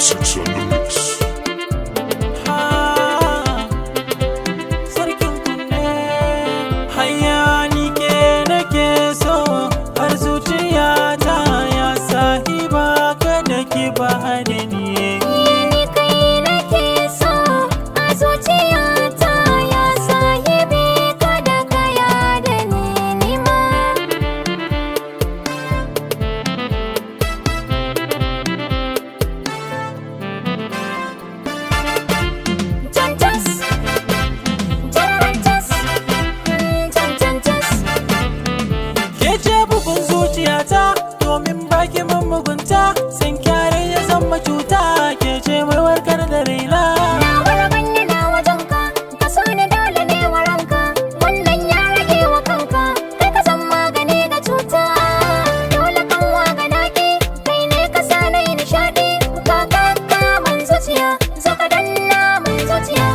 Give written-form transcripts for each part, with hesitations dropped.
6 on the mix. Sarkin kunne hanya ni ke nake so har zuciyata ya sahiba kada ki bani ni. Ni kai nake so a zuciyata ya sahibi kada ka yada ni ma. Jantas, jantas, jantas. Ke ce bugun zuciyata domin baki mun mugunta san kyare ya zama cuta ke ce mai warkar da raina. Na warban yana wajenka, ka so ni dole ne waranka, wannan ya rage wa kanka, kai ka san magani ga cuta. Dole kan waga naki, kai ne ka sa na yi nishaɗi, ka kakka man zuciya, zo ka danna man zuciya.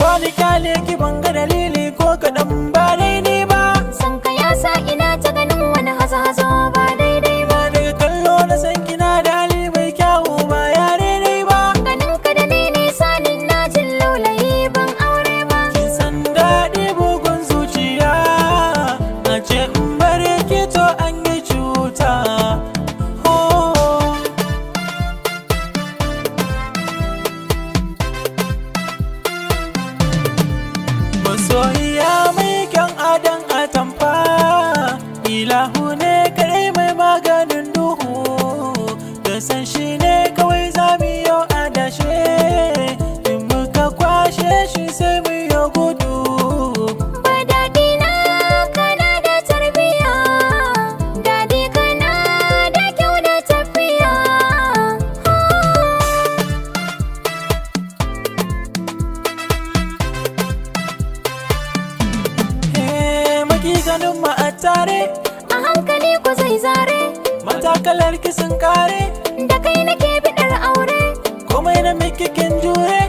Bani kyale ki ban ga dalili ko kaɗan ba daidai ba. San ka ya sa ina ta ganin wani hazo-hazo ba daidai ba. Daga kallo na san kina da hali mai kyawu ba ya daidai ba. Ganin ka da ni ne sanin na jin laulayi ban aure ba. Kin san daɗi bugun zuciya na ce in bare ki to an yi cuta. Masoyiya mai kyan adon atamfa, ilahu ne kadai mai maganin duhu, da san shi ne kawai za mu yi adashe, in muka kwashe shi sai mu yi gudu. Ba daɗi na kana da tarbiya, daɗi kana da kyau da tafiya. Maki ganin mu a tare, A hankali ko zai zare, matakalar ki sun kare, da kai nake biɗar aure. komai na miki kin jure.